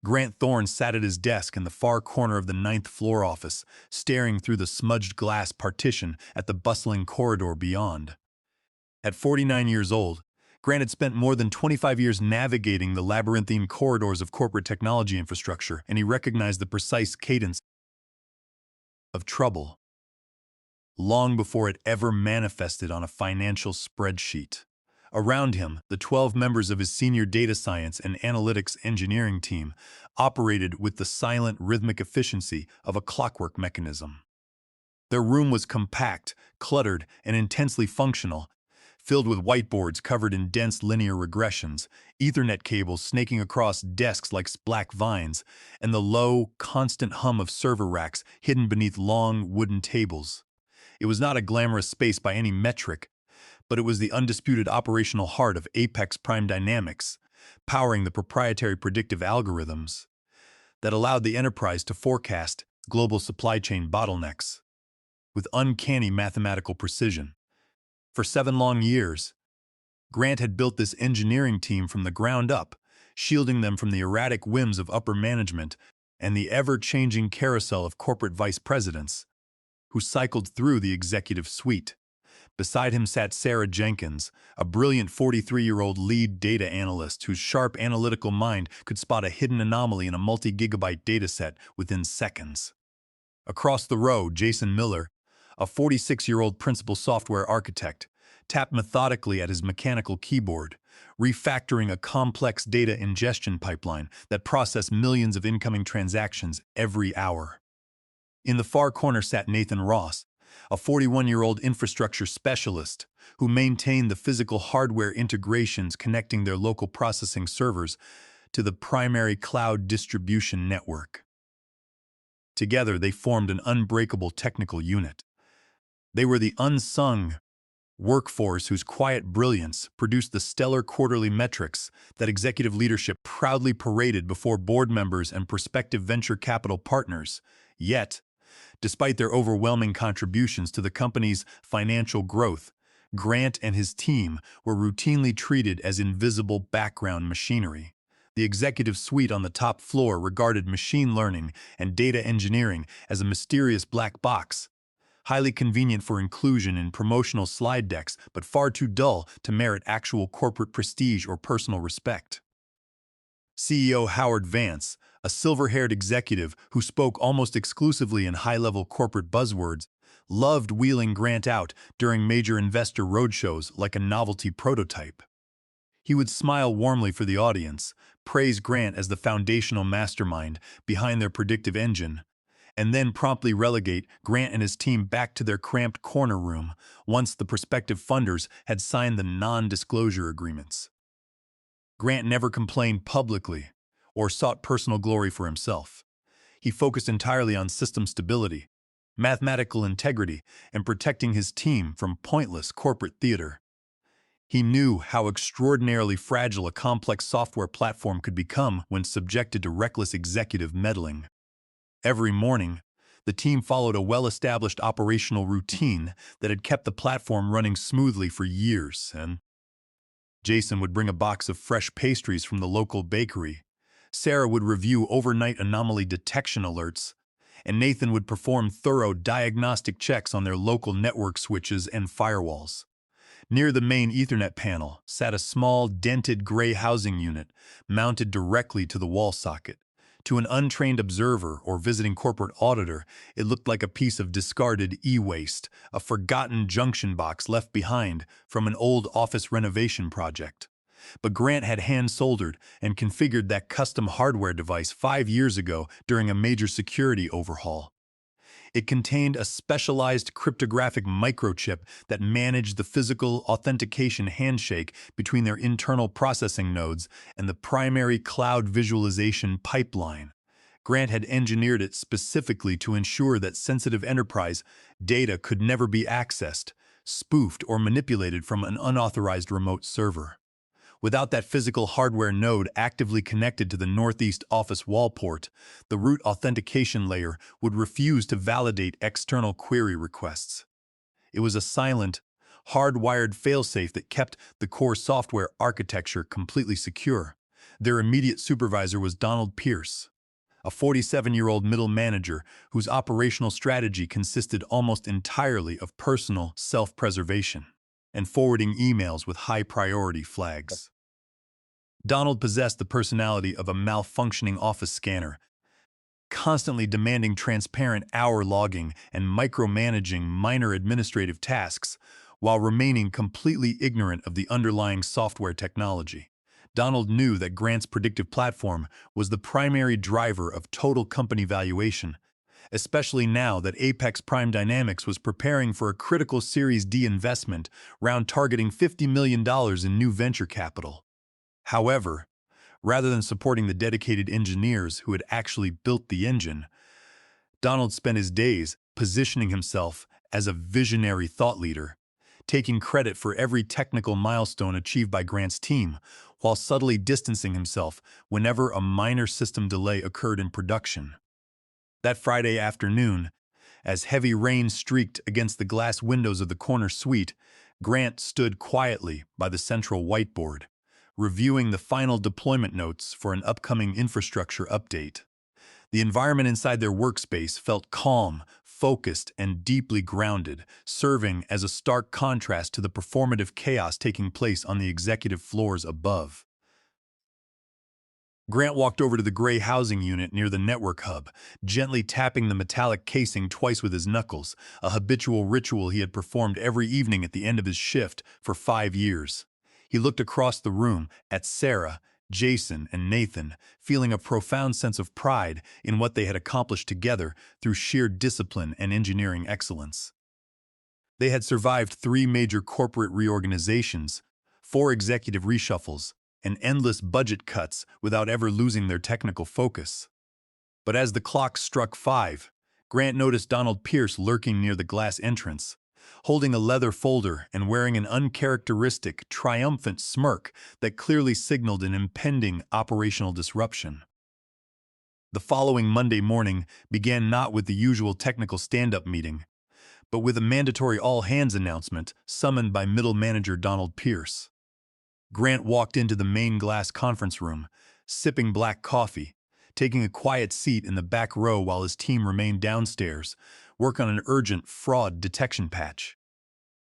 Grant Thorne sat at his desk in the far corner of the ninth floor office, staring through the smudged glass partition at the bustling corridor beyond. At 49 years old, Grant had spent more than 25 years navigating the labyrinthine corridors of corporate technology infrastructure, and he recognized the precise cadence of trouble long before it ever manifested on a financial spreadsheet. Around him, the 12 members of his senior data science and analytics engineering team operated with the silent, rhythmic efficiency of a clockwork mechanism. Their room was compact, cluttered, and intensely functional, filled with whiteboards covered in dense linear regressions, Ethernet cables snaking across desks like black vines, and the low, constant hum of server racks hidden beneath long, wooden tables. It was not a glamorous space by any metric, but it was the undisputed operational heart of Apex Prime Dynamics, powering the proprietary predictive algorithms that allowed the enterprise to forecast global supply chain bottlenecks with uncanny mathematical precision. For 7 long years, Grant had built this engineering team from the ground up, shielding them from the erratic whims of upper management and the ever-changing carousel of corporate vice presidents who cycled through the executive suite. Beside him sat Sarah Jenkins, a brilliant 43-year-old lead data analyst whose sharp analytical mind could spot a hidden anomaly in a multi-gigabyte dataset within seconds. Across the row, Jason Miller, a 46-year-old principal software architect, tapped methodically at his mechanical keyboard, refactoring a complex data ingestion pipeline that processed millions of incoming transactions every hour. In the far corner sat Nathan Ross, a 41-year-old infrastructure specialist who maintained the physical hardware integrations connecting their local processing servers to the primary cloud distribution network. Together, they formed an unbreakable technical unit. They were the unsung workforce whose quiet brilliance produced the stellar quarterly metrics that executive leadership proudly paraded before board members and prospective venture capital partners. Yet, despite their overwhelming contributions to the company's financial growth, Grant and his team were routinely treated as invisible background machinery. The executive suite on the top floor regarded machine learning and data engineering as a mysterious black box, highly convenient for inclusion in promotional slide decks, but far too dull to merit actual corporate prestige or personal respect. CEO Howard Vance, a silver-haired executive who spoke almost exclusively in high-level corporate buzzwords, loved wheeling Grant out during major investor roadshows like a novelty prototype. He would smile warmly for the audience, praise Grant as the foundational mastermind behind their predictive engine, and then promptly relegate Grant and his team back to their cramped corner room once the prospective funders had signed the non-disclosure agreements. Grant never complained publicly or sought personal glory for himself. He focused entirely on system stability, mathematical integrity, and protecting his team from pointless corporate theater. He knew how extraordinarily fragile a complex software platform could become when subjected to reckless executive meddling. Every morning, the team followed a well-established operational routine that had kept the platform running smoothly for years, and Jason would bring a box of fresh pastries from the local bakery. Sarah would review overnight anomaly detection alerts, and Nathan would perform thorough diagnostic checks on their local network switches and firewalls. Near the main Ethernet panel sat a small, dented gray housing unit mounted directly to the wall socket. To an untrained observer or visiting corporate auditor, it looked like a piece of discarded e-waste, a forgotten junction box left behind from an old office renovation project. But Grant had hand-soldered and configured that custom hardware device 5 years ago during a major security overhaul. It contained a specialized cryptographic microchip that managed the physical authentication handshake between their internal processing nodes and the primary cloud visualization pipeline. Grant had engineered it specifically to ensure that sensitive enterprise data could never be accessed, spoofed, or manipulated from an unauthorized remote server. Without that physical hardware node actively connected to the Northeast office wall port, the root authentication layer would refuse to validate external query requests. It was a silent, hardwired failsafe that kept the core software architecture completely secure. Their immediate supervisor was Donald Pierce, a 47-year-old middle manager whose operational strategy consisted almost entirely of personal self-preservation and forwarding emails with high-priority flags. Donald possessed the personality of a malfunctioning office scanner, constantly demanding transparent hour logging and micromanaging minor administrative tasks while remaining completely ignorant of the underlying software technology. Donald knew that Grant's predictive platform was the primary driver of total company valuation, especially now that Apex Prime Dynamics was preparing for a critical Series D investment round targeting $50 million in new venture capital. However, rather than supporting the dedicated engineers who had actually built the engine, Donald spent his days positioning himself as a visionary thought leader, taking credit for every technical milestone achieved by Grant's team, while subtly distancing himself whenever a minor system delay occurred in production. That Friday afternoon, as heavy rain streaked against the glass windows of the corner suite, Grant stood quietly by the central whiteboard, reviewing the final deployment notes for an upcoming infrastructure update. The environment inside their workspace felt calm, focused, and deeply grounded, serving as a stark contrast to the performative chaos taking place on the executive floors above. Grant walked over to the gray housing unit near the network hub, gently tapping the metallic casing twice with his knuckles, a habitual ritual he had performed every evening at the end of his shift for 5 years. He looked across the room at Sarah, Jason, and Nathan, feeling a profound sense of pride in what they had accomplished together through sheer discipline and engineering excellence. They had survived 3 major corporate reorganizations, 4 executive reshuffles, and endless budget cuts without ever losing their technical focus. But as the clock struck 5, Grant noticed Donald Pierce lurking near the glass entrance, holding a leather folder and wearing an uncharacteristic, triumphant smirk that clearly signaled an impending operational disruption. The following Monday morning began not with the usual technical stand-up meeting, but with a mandatory all-hands announcement summoned by middle manager Donald Pierce. Grant walked into the main glass conference room, sipping black coffee, taking a quiet seat in the back row while his team remained downstairs, work on an urgent fraud detection patch.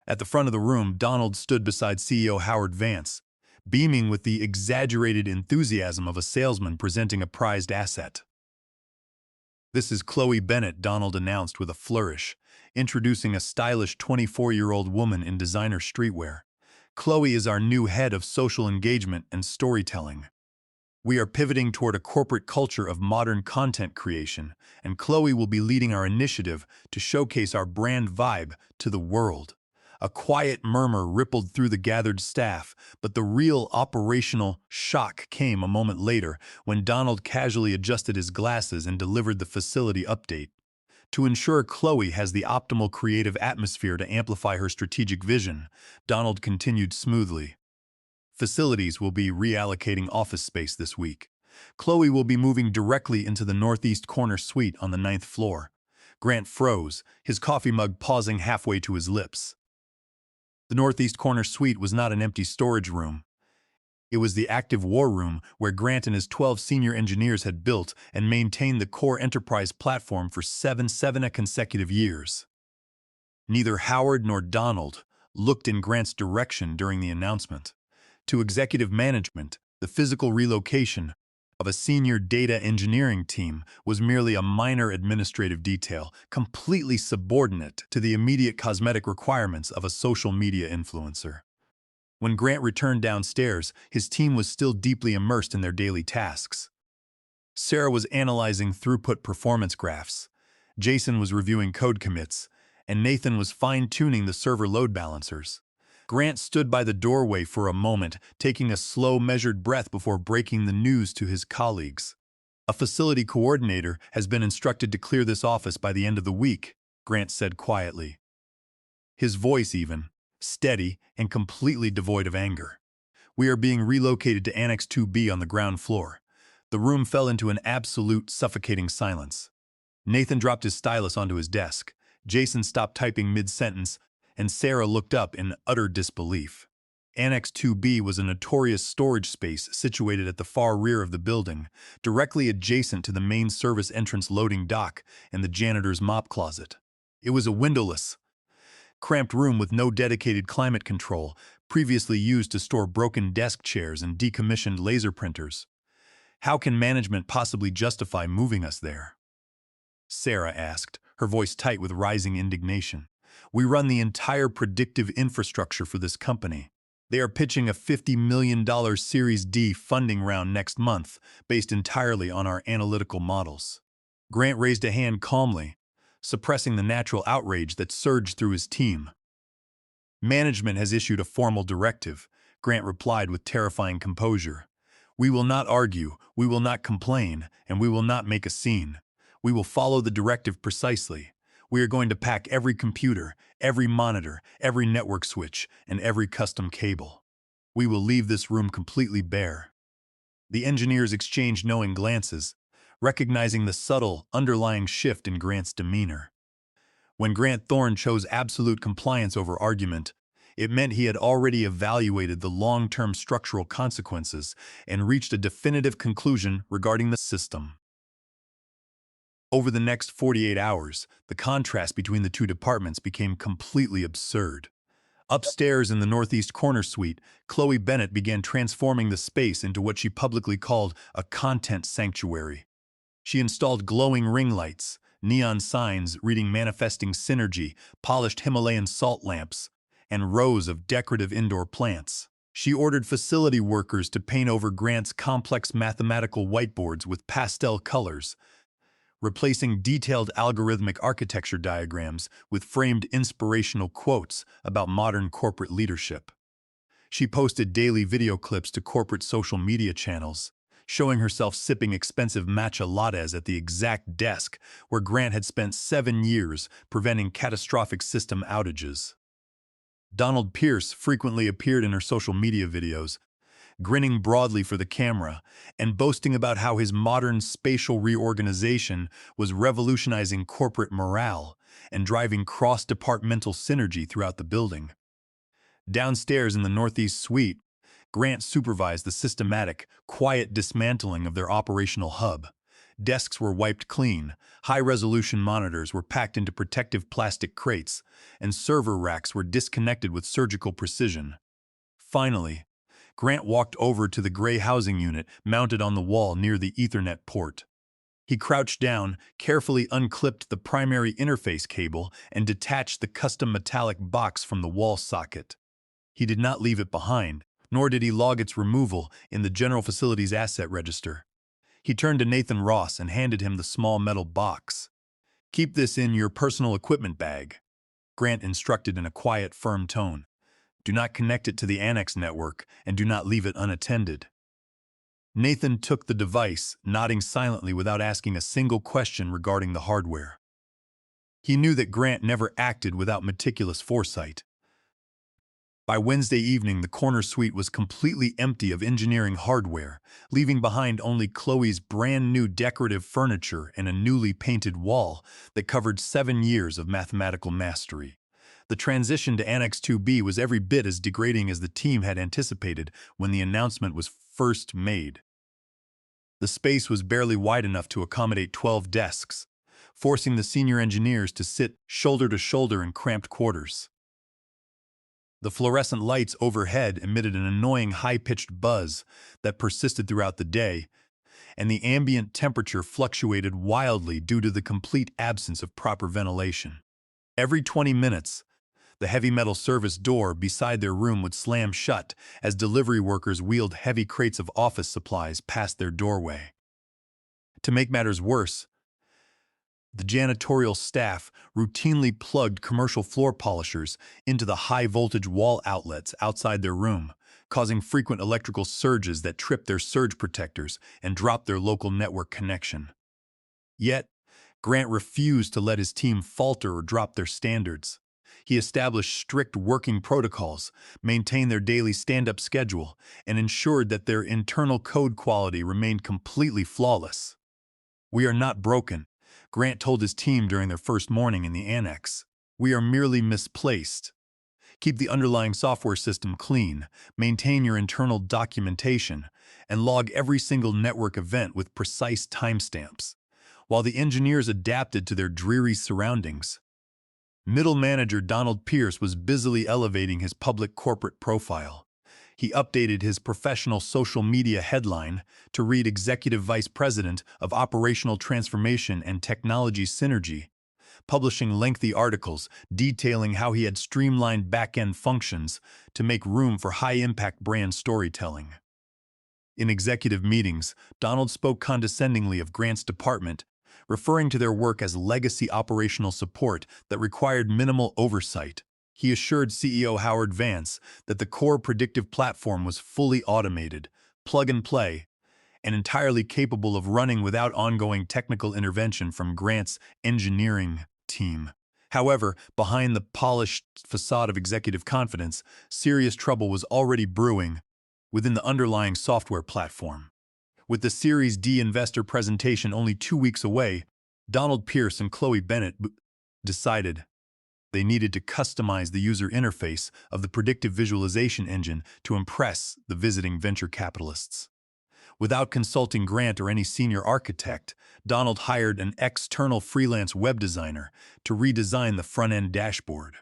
At the front of the room, Donald stood beside CEO Howard Vance, beaming with the exaggerated enthusiasm of a salesman presenting a prized asset. "This is Chloe Bennett," Donald announced with a flourish, introducing a stylish 24-year-old woman in designer streetwear. "Chloe is our new head of social engagement and storytelling. We are pivoting toward a corporate culture of modern content creation, and Chloe will be leading our initiative to showcase our brand vibe to the world." A quiet murmur rippled through the gathered staff, but the real operational shock came a moment later when Donald casually adjusted his glasses and delivered the facility update. To ensure Chloe has the optimal creative atmosphere to amplify her strategic vision, Donald continued smoothly. "Facilities will be reallocating office space this week. Chloe will be moving directly into the northeast corner suite on the 9th floor." Grant froze, his coffee mug pausing halfway to his lips. The northeast corner suite was not an empty storage room. It was the active war room where Grant and his 12 senior engineers had built and maintained the core enterprise platform for seven consecutive years. Neither Howard nor Donald looked in Grant's direction during the announcement. To executive management, the physical relocation of a senior data engineering team was merely a minor administrative detail, completely subordinate to the immediate cosmetic requirements of a social media influencer. When Grant returned downstairs, his team was still deeply immersed in their daily tasks. Sarah was analyzing throughput performance graphs, Jason was reviewing code commits, and Nathan was fine-tuning the server load balancers. Grant stood by the doorway for a moment, taking a slow, measured breath before breaking the news to his colleagues. "A facility coordinator has been instructed to clear this office by the end of the week," Grant said quietly. His voice even, steady and completely devoid of anger. "We are being relocated to Annex 2B on the ground floor." The room fell into an absolute, suffocating silence. Nathan dropped his stylus onto his desk. Jason stopped typing mid-sentence, and Sarah looked up in utter disbelief. Annex 2B was a notorious storage space situated at the far rear of the building, directly adjacent to the main service entrance loading dock and the janitor's mop closet. It was a windowless, cramped room with no dedicated climate control, previously used to store broken desk chairs and decommissioned laser printers. How can management possibly justify moving us there? Sarah asked, her voice tight with rising indignation. We run the entire predictive infrastructure for this company. They are pitching a $50 million Series D funding round next month, based entirely on our analytical models. Grant raised a hand calmly, suppressing the natural outrage that surged through his team. Management has issued a formal directive, Grant replied with terrifying composure. We will not argue, we will not complain, and we will not make a scene. We will follow the directive precisely. We are going to pack every computer, every monitor, every network switch, and every custom cable. We will leave this room completely bare. The engineers exchanged knowing glances, recognizing the subtle, underlying shift in Grant's demeanor. When Grant Thorne chose absolute compliance over argument, it meant he had already evaluated the long-term structural consequences and reached a definitive conclusion regarding the system. Over the next 48 hours, the contrast between the two departments became completely absurd. Upstairs in the northeast corner suite, Chloe Bennett began transforming the space into what she publicly called a content sanctuary. She installed glowing ring lights, neon signs reading Manifesting Synergy, polished Himalayan salt lamps, and rows of decorative indoor plants. She ordered facility workers to paint over Grant's complex mathematical whiteboards with pastel colors, replacing detailed algorithmic architecture diagrams with framed inspirational quotes about modern corporate leadership. She posted daily video clips to corporate social media channels, showing herself sipping expensive matcha lattes at the exact desk where Grant had spent 7 years preventing catastrophic system outages. Donald Pierce frequently appeared in her social media videos, grinning broadly for the camera and boasting about how his modern spatial reorganization was revolutionizing corporate morale and driving cross-departmental synergy throughout the building. Downstairs in the northeast suite, Grant supervised the systematic, quiet dismantling of their operational hub. Desks were wiped clean, high-resolution monitors were packed into protective plastic crates, and server racks were disconnected with surgical precision. Finally, Grant walked over to the gray housing unit mounted on the wall near the Ethernet port. He crouched down, carefully unclipped the primary interface cable, and detached the custom metallic box from the wall socket. He did not leave it behind, nor did he log its removal in the General Facilities Asset Register. He turned to Nathan Ross and handed him the small metal box. "Keep this in your personal equipment bag," Grant instructed in a quiet, firm tone. "Do not connect it to the annex network, and do not leave it unattended." Nathan took the device, nodding silently without asking a single question regarding the hardware. He knew that Grant never acted without meticulous foresight. By Wednesday evening, the corner suite was completely empty of engineering hardware, leaving behind only Chloe's brand-new decorative furniture and a newly painted wall that covered 7 years of mathematical mastery. The transition to Annex 2B was every bit as degrading as the team had anticipated when the announcement was first made. The space was barely wide enough to accommodate 12 desks, forcing the senior engineers to sit shoulder to shoulder in cramped quarters. The fluorescent lights overhead emitted an annoying high-pitched buzz that persisted throughout the day, and the ambient temperature fluctuated wildly due to the complete absence of proper ventilation. Every 20 minutes, the heavy metal service door beside their room would slam shut as delivery workers wheeled heavy crates of office supplies past their doorway. To make matters worse, the janitorial staff routinely plugged commercial floor polishers into the high-voltage wall outlets outside their room, causing frequent electrical surges that tripped their surge protectors and dropped their local network connection. Yet, Grant refused to let his team falter or drop their standards. He established strict working protocols, maintained their daily stand-up schedule, and ensured that their internal code quality remained completely flawless. "We are not broken," Grant told his team during their first morning in the annex. "We are merely misplaced. Keep the underlying software system clean, maintain your internal documentation, and log every single network event with precise timestamps. While the engineers adapted to their dreary surroundings, middle manager Donald Pierce was busily elevating his public corporate profile. He updated his professional social media headline to read Executive Vice President of Operational Transformation and Technology Synergy, publishing lengthy articles detailing how he had streamlined back-end functions to make room for high-impact brand storytelling. In executive meetings, Donald spoke condescendingly of Grant's department, referring to their work as legacy operational support that required minimal oversight. He assured CEO Howard Vance that the core predictive platform was fully automated, plug-and-play, and entirely capable of running without ongoing technical intervention from Grant's engineering team. However, behind the polished facade of executive confidence, serious trouble was already brewing within the underlying software platform. With the Series D investor presentation only 2 weeks away, Donald Pierce and Chloe Bennett decided they needed to customize the user interface of the predictive visualization engine to impress the visiting venture capitalists. Without consulting Grant or any senior architect, Donald hired an external freelance web designer to redesign the front-end dashboard.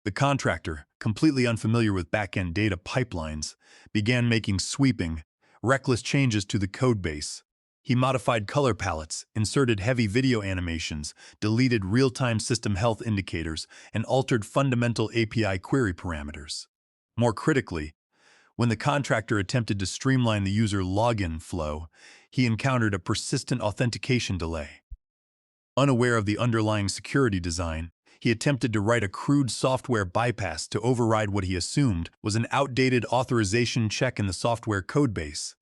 The contractor, completely unfamiliar with back-end data pipelines, began making sweeping, reckless changes to the codebase. He modified color palettes, inserted heavy video animations, deleted real-time system health indicators, and altered fundamental API query parameters. More critically, when the contractor attempted to streamline the user login flow, he encountered a persistent authentication delay. Unaware of the underlying security design, he attempted to write a crude software bypass to override what he assumed was an outdated authorization check in the software codebase.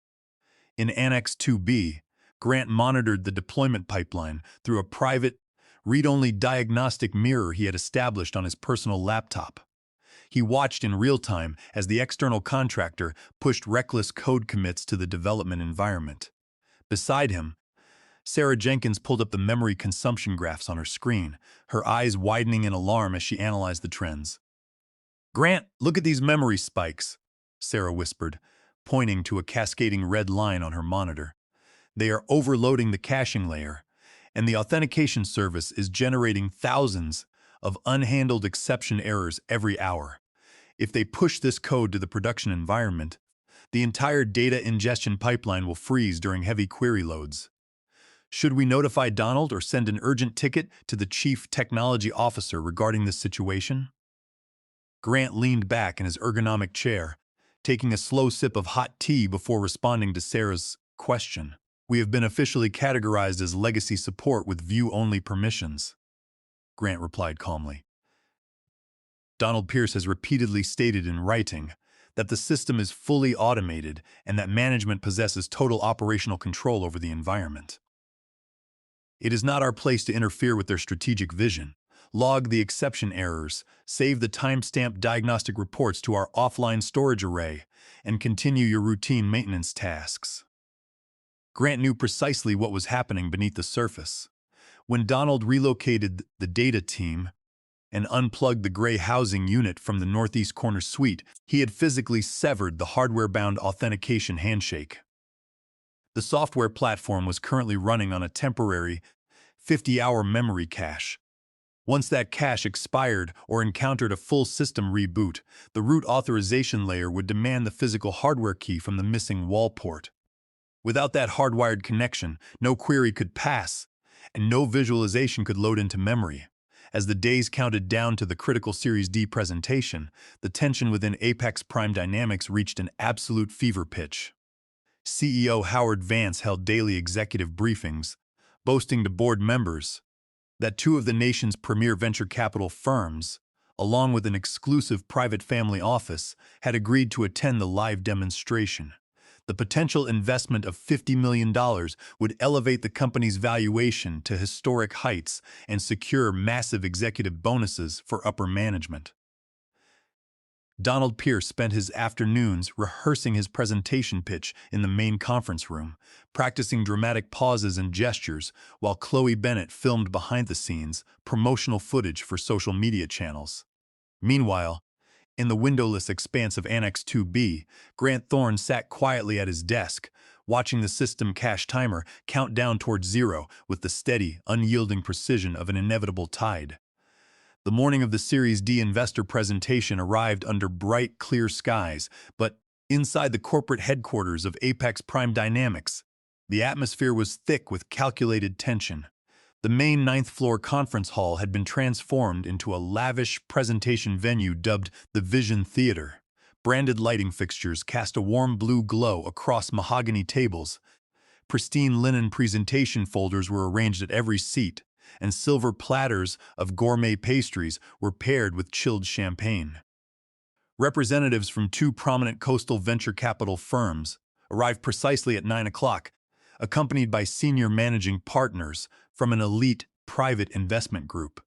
In Annex 2B, Grant monitored the deployment pipeline through a private, read-only diagnostic mirror he had established on his personal laptop. He watched in real time as the external contractor pushed reckless code commits to the development environment. Beside him, Sarah Jenkins pulled up the memory consumption graphs on her screen, her eyes widening in alarm as she analyzed the trends. "Grant, look at these memory spikes," Sarah whispered, pointing to a cascading red line on her monitor. "They are overloading the caching layer, and the authentication service is generating thousands of unhandled exception errors every hour. If they push this code to the production environment, the entire data ingestion pipeline will freeze during heavy query loads. Should we notify Donald or send an urgent ticket to the Chief Technology Officer regarding this situation?" Grant leaned back in his ergonomic chair, taking a slow sip of hot tea before responding to Sarah's question. "We have been officially categorized as legacy support with view-only permissions," Grant replied calmly. "Donald Pierce has repeatedly stated in writing that the system is fully automated and that management possesses total operational control over the environment. It is not our place to interfere with their strategic vision. Log the exception errors, save the timestamped diagnostic reports to our offline storage array, and continue your routine maintenance tasks." Grant knew precisely what was happening beneath the surface. When Donald relocated the data team and unplugged the gray housing unit from the northeast corner suite, he had physically severed the hardware-bound authentication handshake. The software platform was currently running on a temporary 50-hour memory cache. Once that cache expired or encountered a full system reboot, the root authorization layer would demand the physical hardware key from the missing wall port. Without that hardwired connection, no query could pass, and no visualization could load into memory. As the days counted down to the critical Series D presentation, the tension within Apex Prime Dynamics reached an absolute fever pitch. CEO Howard Vance held daily executive briefings, boasting to board members that 2 of the nation's premier venture capital firms, along with an exclusive private family office, had agreed to attend the live demonstration. The potential investment of $50 million would elevate the company's valuation to historic heights and secure massive executive bonuses for upper management. Donald Pierce spent his afternoons rehearsing his presentation pitch in the main conference room, practicing dramatic pauses and gestures, while Chloe Bennett filmed behind the scenes promotional footage for social media channels. Meanwhile, In the windowless expanse of Annex 2B, Grant Thorne sat quietly at his desk, watching the system cache timer count down towards zero with the steady, unyielding precision of an inevitable tide. The morning of the Series D investor presentation arrived under bright, clear skies, but inside the corporate headquarters of Apex Prime Dynamics, the atmosphere was thick with calculated tension. The main ninth-floor conference hall had been transformed into a lavish presentation venue dubbed the Vision Theater. Branded lighting fixtures cast a warm blue glow across mahogany tables. Pristine linen presentation folders were arranged at every seat, and silver platters of gourmet pastries were paired with chilled champagne. Representatives from two prominent coastal venture capital firms arrived precisely at 9 o'clock, accompanied by senior managing partners from an elite private investment group.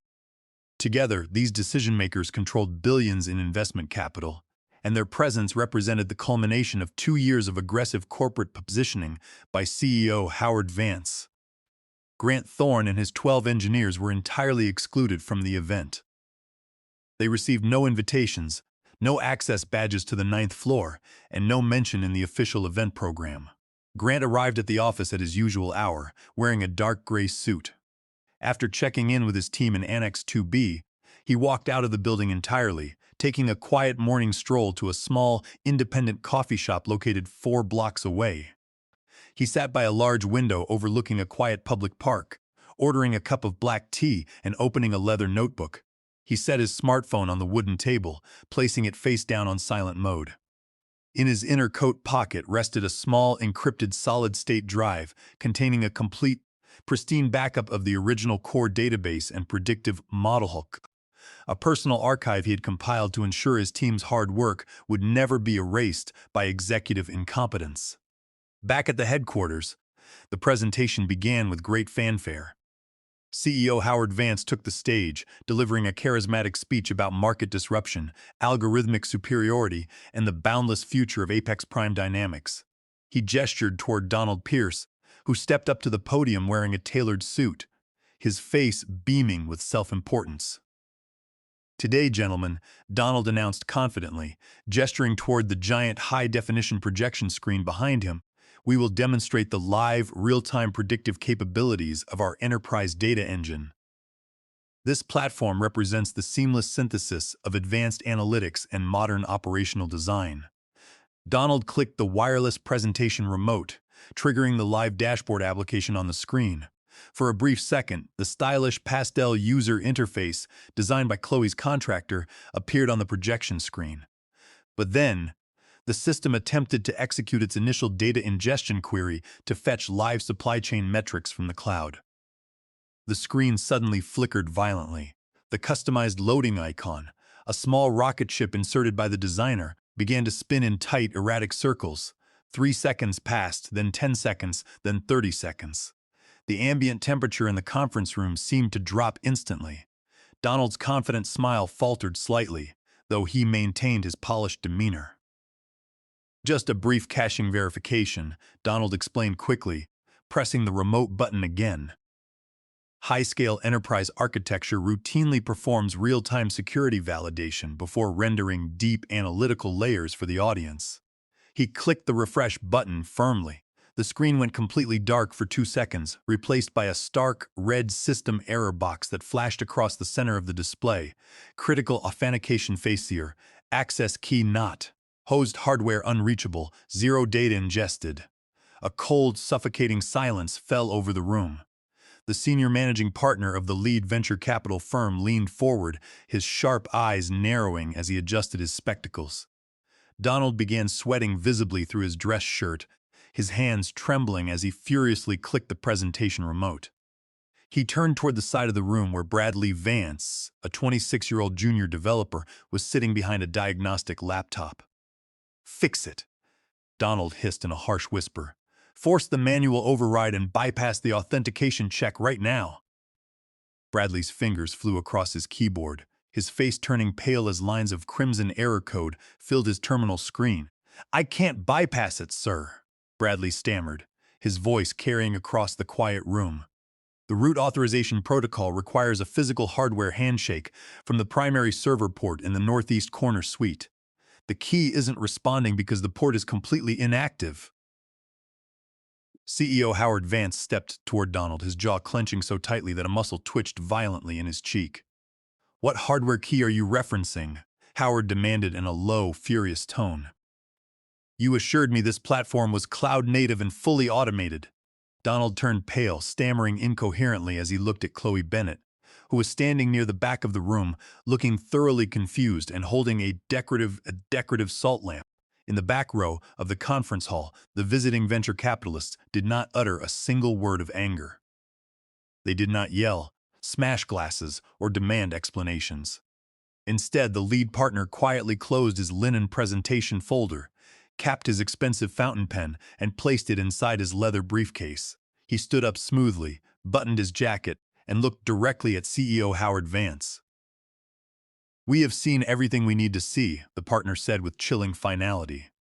Together, these decision-makers controlled billions in investment capital, and their presence represented the culmination of 2 years of aggressive corporate positioning by CEO Howard Vance. Grant Thorne and his 12 engineers were entirely excluded from the event. They received no invitations, no access badges to the ninth floor, and no mention in the official event program. Grant arrived at the office at his usual hour, wearing a dark gray suit. After checking in with his team in Annex 2B, he walked out of the building entirely, taking a quiet morning stroll to a small, independent coffee shop located 4 blocks away. He sat by a large window overlooking a quiet public park, ordering a cup of black tea and opening a leather notebook. He set his smartphone on the wooden table, placing it face down on silent mode. In his inner coat pocket rested a small, encrypted solid-state drive containing a complete, pristine backup of the original core database and predictive model hook, a personal archive he had compiled to ensure his team's hard work would never be erased by executive incompetence. Back at the headquarters, the presentation began with great fanfare. CEO Howard Vance took the stage, delivering a charismatic speech about market disruption, algorithmic superiority, and the boundless future of Apex Prime Dynamics. He gestured toward Donald Pierce, who stepped up to the podium wearing a tailored suit, his face beaming with self-importance. "Today, gentlemen," Donald announced confidently, gesturing toward the giant high-definition projection screen behind him, "we will demonstrate the live, real-time predictive capabilities of our enterprise data engine. This platform represents the seamless synthesis of advanced analytics and modern operational design." Donald clicked the wireless presentation remote, triggering the live dashboard application on the screen. For a brief second, the stylish pastel user interface, designed by Chloe's contractor, appeared on the projection screen. But then, the system attempted to execute its initial data ingestion query to fetch live supply chain metrics from the cloud. The screen suddenly flickered violently. The customized loading icon, a small rocket ship inserted by the designer, began to spin in tight, erratic circles. 3 seconds passed, then 10 seconds, then 30 seconds. The ambient temperature in the conference room seemed to drop instantly. Donald's confident smile faltered slightly, though he maintained his polished demeanor. "Just a brief caching verification," Donald explained quickly, pressing the remote button again. High-scale enterprise architecture routinely performs real-time security validation before rendering deep analytical layers for the audience. He clicked the refresh button firmly. The screen went completely dark for 2 seconds, replaced by a stark, red system error box that flashed across the center of the display. "Critical authentication failure, access key not. Hosted hardware unreachable, 0 data ingested." A cold, suffocating silence fell over the room. The senior managing partner of the lead venture capital firm leaned forward, his sharp eyes narrowing as he adjusted his spectacles. Donald began sweating visibly through his dress shirt, his hands trembling as he furiously clicked the presentation remote. He turned toward the side of the room where Bradley Vance, a 26-year-old junior developer, was sitting behind a diagnostic laptop. "Fix it," Donald hissed in a harsh whisper. "Force the manual override and bypass the authentication check right now." Bradley's fingers flew across his keyboard, his face turning pale as lines of crimson error code filled his terminal screen. "I can't bypass it, sir," Bradley stammered, his voice carrying across the quiet room. The root authorization protocol requires a physical hardware handshake from the primary server port in the northeast corner suite. The key isn't responding because the port is completely inactive. CEO Howard Vance stepped toward Donald, his jaw clenching so tightly that a muscle twitched violently in his cheek. "What hardware key are you referencing?" Howard demanded in a low, furious tone. "You assured me this platform was cloud-native and fully automated." Donald turned pale, stammering incoherently as he looked at Chloe Bennett, who was standing near the back of the room, looking thoroughly confused and holding a decorative salt lamp. In the back row of the conference hall, the visiting venture capitalists did not utter a single word of anger. They did not yell, smash glasses, or demand explanations. Instead, the lead partner quietly closed his linen presentation folder, capped his expensive fountain pen, and placed it inside his leather briefcase. He stood up smoothly, buttoned his jacket, and looked directly at CEO Howard Vance. "We have seen everything we need to see," the partner said with chilling finality.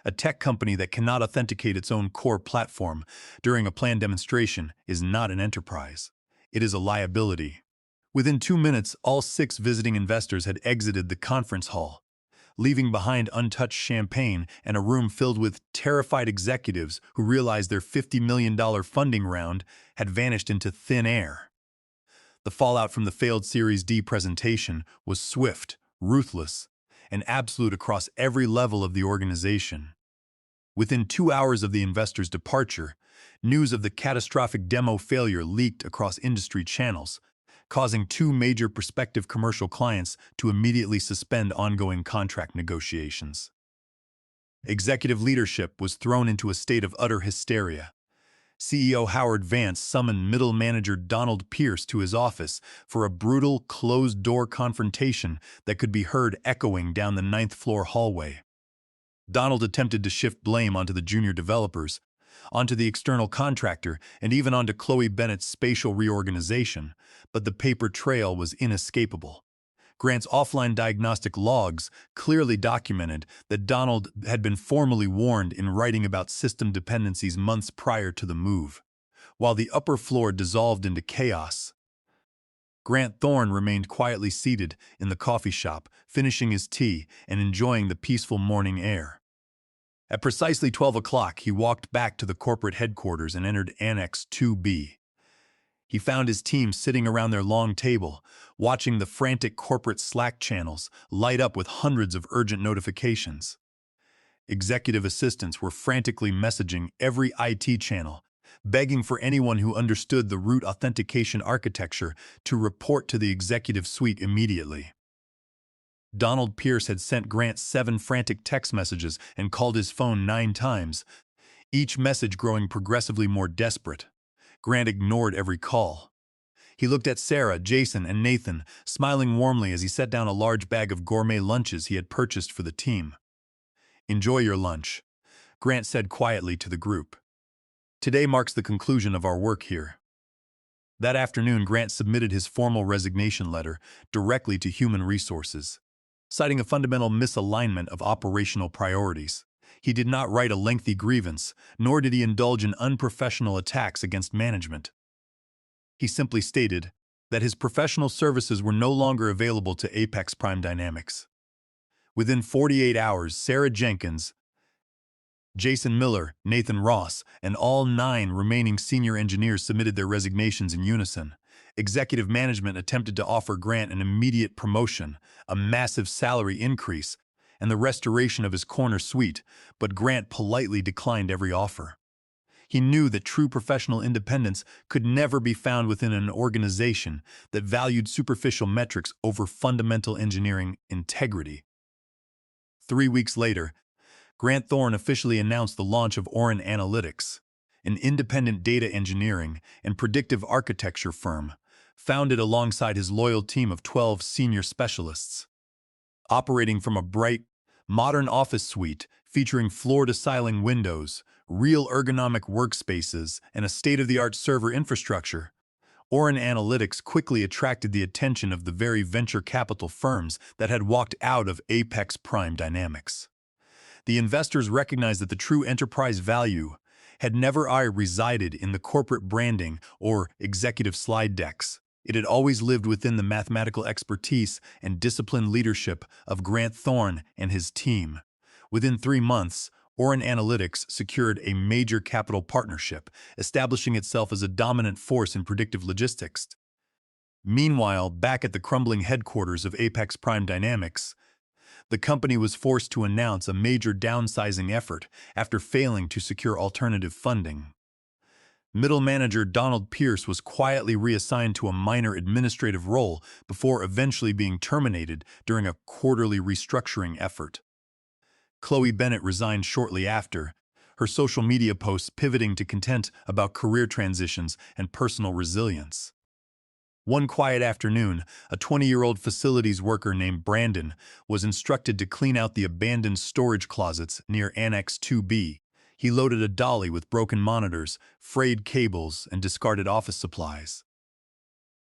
"A tech company that cannot authenticate its own core platform during a planned demonstration is not an enterprise. It is a liability." Within 2 minutes, all 6 visiting investors had exited the conference hall, leaving behind untouched champagne and a room filled with terrified executives who realized their $50 million funding round had vanished into thin air. The fallout from the failed Series D presentation was swift, ruthless, and absolute across every level of the organization. Within 2 hours of the investors' departure, news of the catastrophic demo failure leaked across industry channels, causing 2 major prospective commercial clients to immediately suspend ongoing contract negotiations. Executive leadership was thrown into a state of utter hysteria. CEO Howard Vance summoned middle manager Donald Pierce to his office for a brutal, closed-door confrontation that could be heard echoing down the 9th-floor hallway. Donald attempted to shift blame onto the junior developers, onto the external contractor, and even onto Chloe Bennett's spatial reorganization, but the paper trail was inescapable. Grant's offline diagnostic logs clearly documented that Donald had been formally warned in writing about system dependencies months prior to the move. While the upper floor dissolved into chaos, Grant Thorne remained quietly seated in the coffee shop, finishing his tea and enjoying the peaceful morning air. At precisely 12 o'clock, he walked back to the corporate headquarters and entered Annex 2B. He found his team sitting around their long table, watching the frantic corporate Slack channels light up with hundreds of urgent notifications. Executive assistants were frantically messaging every IT channel, begging for anyone who understood the root authentication architecture to report to the executive suite immediately. Donald Pierce had sent Grant 7 frantic text messages and called his phone 9 times, each message growing progressively more desperate. Grant ignored every call. He looked at Sarah, Jason, and Nathan, smiling warmly as he set down a large bag of gourmet lunches he had purchased for the team. "Enjoy your lunch," Grant said quietly to the group. "Today marks the conclusion of our work here." That afternoon, Grant submitted his formal resignation letter directly to Human Resources, citing a fundamental misalignment of operational priorities. He did not write a lengthy grievance, nor did he indulge in unprofessional attacks against management. He simply stated that his professional services were no longer available to Apex Prime Dynamics. Within 48 hours, Sarah Jenkins, Jason Miller, Nathan Ross, and all 9 remaining senior engineers submitted their resignations in unison. Executive management attempted to offer Grant an immediate promotion, a massive salary increase, and the restoration of his corner suite, but Grant politely declined every offer. He knew that true professional independence could never be found within an organization that valued superficial metrics over fundamental engineering integrity. 3 weeks later, Grant Thorne officially announced the launch of Orin Analytics, an independent data engineering and predictive architecture firm, founded alongside his loyal team of 12 senior specialists. Operating from a bright, modern office suite featuring floor-to-ceiling windows, real ergonomic workspaces, and a state-of-the-art server infrastructure, Orin Analytics quickly attracted the attention of the very venture capital firms that had walked out of Apex Prime Dynamics. The investors recognized that the true enterprise value had never resided in the corporate branding or executive slide decks. It had always lived within the mathematical expertise and disciplined leadership of Grant Thorne and his team. Within 3 months, Orin Analytics secured a major capital partnership, establishing itself as a dominant force in predictive logistics. Meanwhile, back at the crumbling headquarters of Apex Prime Dynamics, the company was forced to announce a major downsizing effort after failing to secure alternative funding. Middle manager Donald Pierce was quietly reassigned to a minor administrative role before eventually being terminated during a quarterly restructuring effort. Chloe Bennett resigned shortly after, her social media posts pivoting to content about career transitions and personal resilience. One quiet afternoon, a 20-year-old facilities worker named Brandon was instructed to clean out the abandoned storage closets near Annex 2B. He loaded a dolly with broken monitors, frayed cables, and discarded office supplies.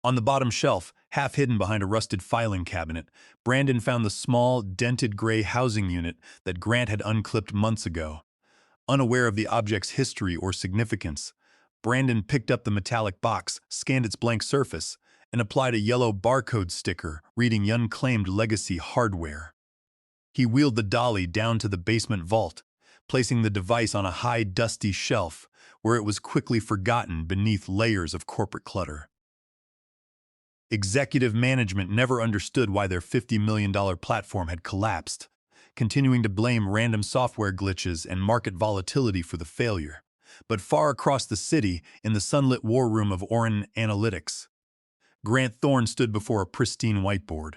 On the bottom shelf, half hidden behind a rusted filing cabinet, Brandon found the small, dented gray housing unit that Grant had unclipped months ago. Unaware of the object's history or significance, Brandon picked up the metallic box, scanned its blank surface, and applied a yellow barcode sticker reading unclaimed legacy hardware. He wheeled the dolly down to the basement vault, placing the device on a high, dusty shelf where it was quickly forgotten beneath layers of corporate clutter. Executive management never understood why their $50 million platform had collapsed, continuing to blame random software glitches and market volatility for the failure. But far across the city, in the sunlit war room of Orin Analytics, Grant Thorne stood before a pristine whiteboard,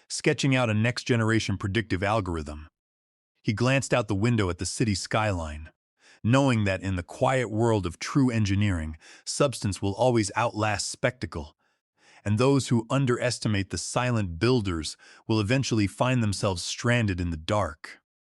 sketching out a next-generation predictive algorithm. He glanced out the window at the city skyline, knowing that in the quiet world of true engineering, substance will always outlast spectacle, and those who underestimate the silent builders will eventually find themselves stranded in the dark.